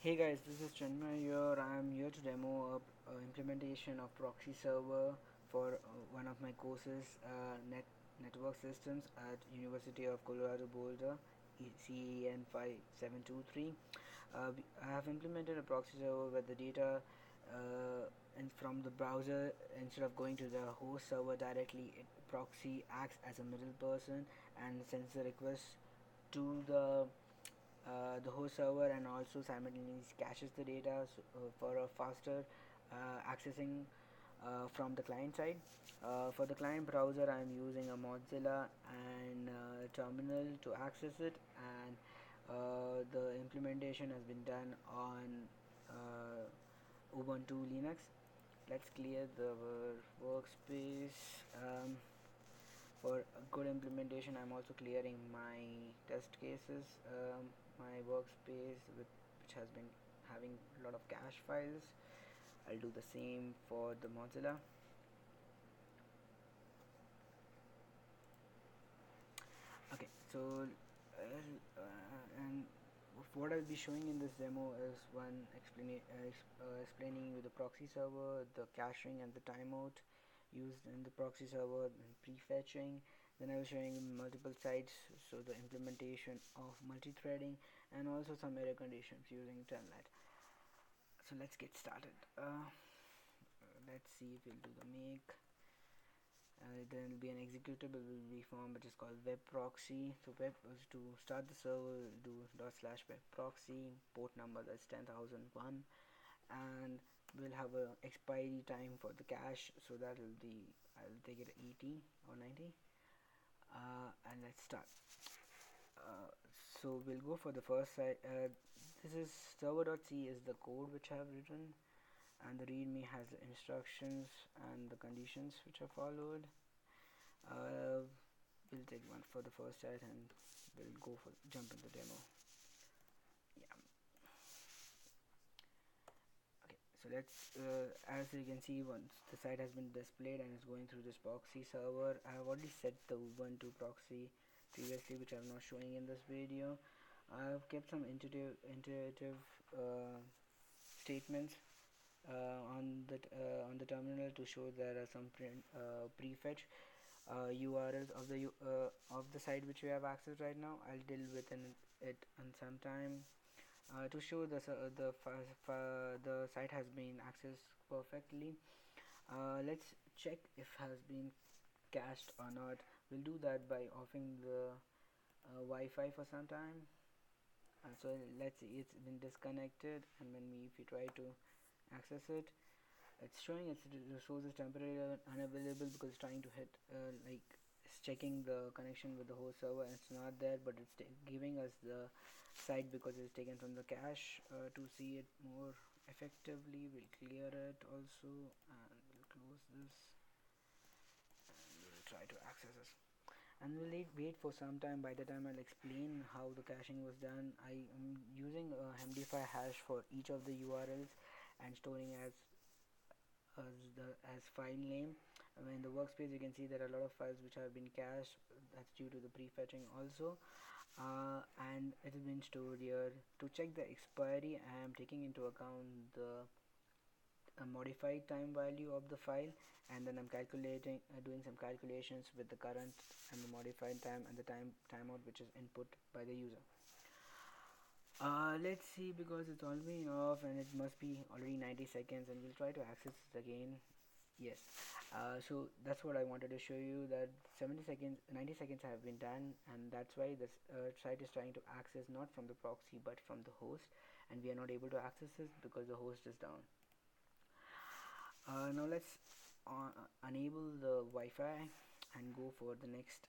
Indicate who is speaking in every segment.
Speaker 1: Hey guys, this is Chandra here. I am here to demo a implementation of Proxy Server for one of my courses, Network Systems at University of Colorado Boulder, ECEN 5723. I have implemented a proxy server where the data and from the browser, instead of going to the host server directly, proxy acts as a middle person and sends the request to the host server, and also simultaneously caches the data for a faster accessing from the client side. For the client browser, I'm using a Mozilla and terminal to access it, and the implementation has been done on Ubuntu Linux. Let's clear the workspace. For a good implementation, I'm also clearing my test cases, my workspace which has been having a lot of cache files. I'll do the same for the Mozilla. Okay, so and what I'll be showing in this demo is one explaining you the proxy server, the caching and the timeout used in the proxy server, and prefetching. Then I was showing multiple sites, so the implementation of multi-threading, and also some error conditions using telnet. So let's get started. Let's see if we'll do the make. There will be an executable will be formed which is called web proxy. So web is to start the server, do /web proxy, port number that's 10,001, and we'll have a expiry time for the cache, so that will be, I'll take it 80 or 90, and let's start. So we'll go for the first site. This is server.c is the code which I have written, and the readme has the instructions and the conditions which are followed. We'll take one for the first site and we'll go for jump in the demo. Yeah. Okay, so let's as you can see, once the site has been displayed and is going through this proxy server, I have already set the Ubuntu proxy previously, which I'm not showing in this video. I've kept some intuitive statements on the terminal to show there are some prefetch URLs of the site which we have access right now. I'll deal with it in some time to show the site has been accessed perfectly. Let's check if has been cached or not. We'll do that by offing the Wi-Fi for some time. So let's see, it's been disconnected, and if we try to access it, it's showing its resource is temporarily unavailable because it's trying to hit like it's checking the connection with the host server, and it's not there, but it's giving us the site because it's taken from the cache. To see it more effectively, we'll clear it also, and we'll close this, and we'll try to access this, and we'll wait for some time. By the time I'll explain how the caching was done, I am using a MD5 hash for each of the URLs and storing as file name. In the workspace, you can see there are a lot of files which have been cached. That's due to the prefetching also, and it has been stored here. To check the expiry, I am taking into account the modified time value of the file, and then I'm calculating doing some calculations with the current and the modified time and the timeout which is input by the user. Let's see, because it's already off and it must be already 90 seconds, and we'll try to access it again. Yes. So that's what I wanted to show you, that 90 seconds have been done, and that's why this site is trying to access not from the proxy but from the host, and we are not able to access this because the host is down. Now let's enable the Wi-Fi and go for the next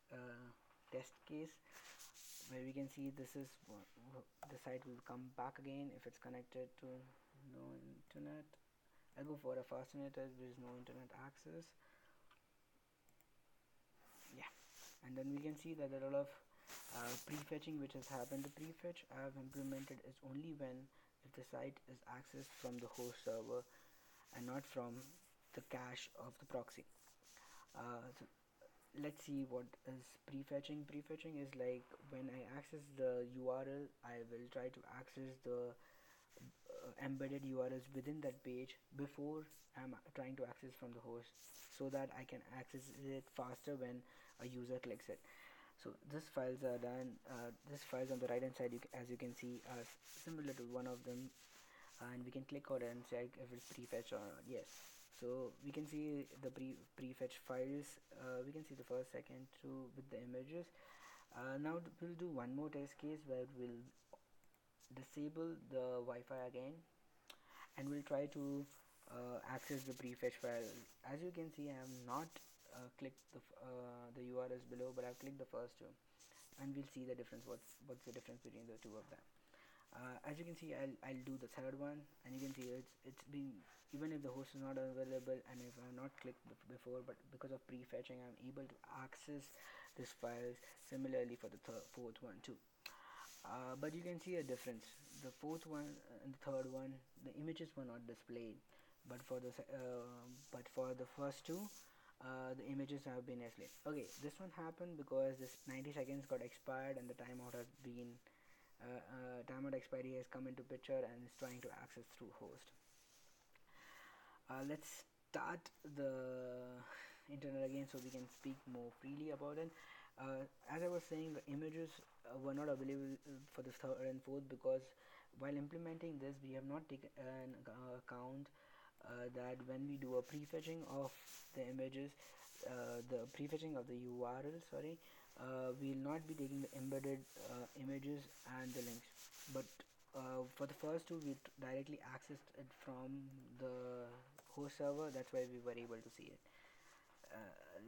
Speaker 1: test case, where we can see this is the site will come back again if it's connected to no internet. I'll go for a fast internet. There is no internet access. Yeah, and then we can see that there are a lot of prefetching which has happened. The prefetch I have implemented is only when if the site is accessed from the host server and not from the cache of the proxy. So let's see what is prefetching. Prefetching is like when I access the URL, I will try to access the embedded URLs within that page before I'm trying to access from the host, so that I can access it faster when a user clicks it. So these files are done. These files on the right hand side, as you can see, are similar to one of them, and we can click on it and check if it's prefetch or not. Yes. So we can see the prefetch files. We can see the first, second, two with the images. Now we'll do one more test case where we'll disable the Wi-Fi again, and we'll try to access the prefetch file. As you can see, I have not clicked the URLs below, but I've clicked the first two, and we'll see the difference. What's the difference between the two of them? As you can see, I'll do the third one, and you can see it's been, even if the host is not available and if I have not clicked before, but because of prefetching I'm able to access this files. Similarly for the fourth one too. But you can see a difference. The fourth one and the third one, the images were not displayed, but for the first two, the images have been displayed. Okay, this one happened because this 90 seconds got expired and the timeout expiry has come into picture and is trying to access through host. Let's start the internet again so we can speak more freely about it. As I was saying, the images were not available for the third and fourth because while implementing this, we have not taken account that when we do a prefetching of the images, the prefetching of the URL, sorry, we will not be taking the embedded images and the links. But for the first two, we directly accessed it from the host server. That's why we were able to see it.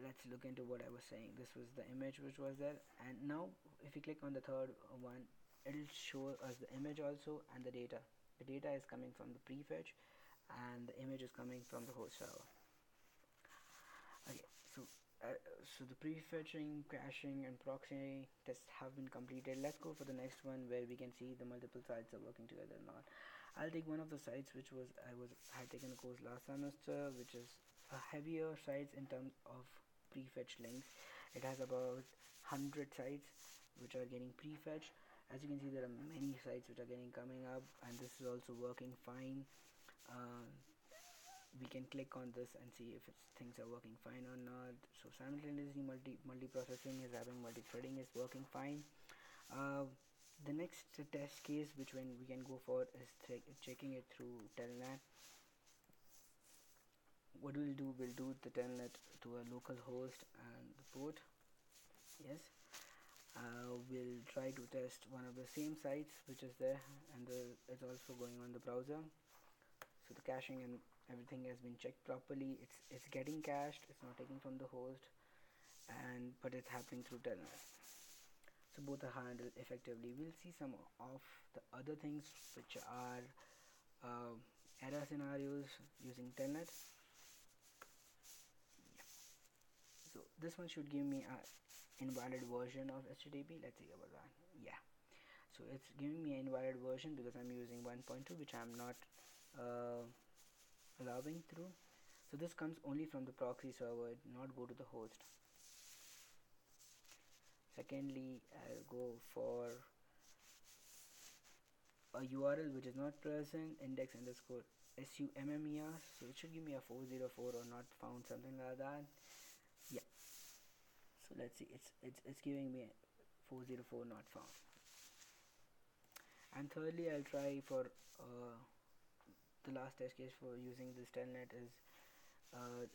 Speaker 1: Let's look into what I was saying. This was the image which was there, and now if we click on the third one, it'll show us the image also and the data. The data is coming from the prefetch and the image is coming from the host server. Okay, so the prefetching, caching and proxy tests have been completed. Let's go for the next one where we can see the multiple sites are working together or not. I'll take one of the sites which I had taken a course last semester, which is a heavier sites in terms of prefetch links. It has about 100 sites which are getting prefetched. As you can see, there are many sites which are getting coming up, and this is also working fine. We can click on this and see if things are working fine or not. So simultaneously multiprocessing is happening, multi-threading is working fine. The next test case which we can go for is checking it through telnet. What we'll do the telnet to a local host and the port. Yes. We'll try to test one of the same sites which is there, and it's also going on the browser. So the caching and everything has been checked properly. It's getting cached. It's not taking from the host, but it's happening through telnet. So both are handled effectively. We'll see some of the other things which are error scenarios using telnet. So this one should give me a invalid version of HTTP. Let's see about that. Yeah, so it's giving me an invalid version because I'm using 1.2, which I'm not allowing through. So this comes only from the proxy server, it not go to the host. Secondly, I'll go for a URL which is not present, index underscore SUMMER. So it should give me a 404 or not found, something like that. Yeah. So let's see, it's giving me 404 not found. And thirdly, I'll try for the last test case for using this telnet is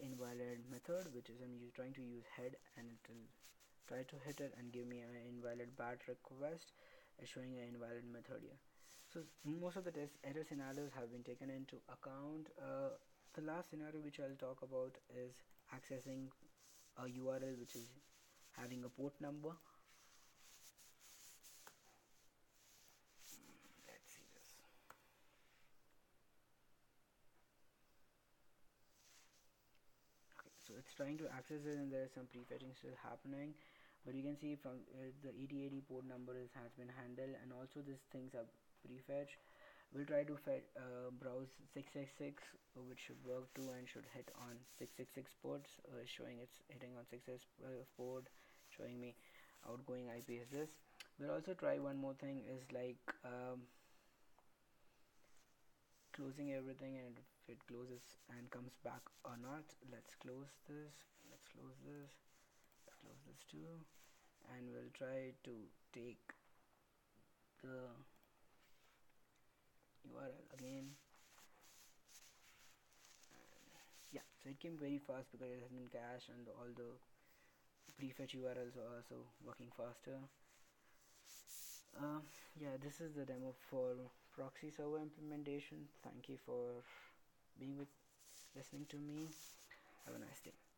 Speaker 1: invalid method, which is I'm trying to use head, and it will try to hit it and give me an invalid BAT request. It's showing an invalid method here. So most of the test error scenarios have been taken into account. The last scenario which I'll talk about is accessing a URL which is having a port number. Let's see this. Okay, so it's trying to access it, and there's some prefetching still happening, but you can see from the 8080 port number has been handled, and also these things are prefetched. We'll try to browse 666, which should work too and should hit on 666 ports, showing it's hitting on 666 port, showing me outgoing IP is this. We'll also try one more thing is like closing everything, and if it closes and comes back or not. Let's close this, let's close this, let's close this too, and we'll try to take the URL again. Yeah, so it came very fast because it has been cached, and all the prefetch URLs are also working faster. Yeah, this is the demo for Proxy Server Implementation. Thank you for being with listening to me. Have a nice day.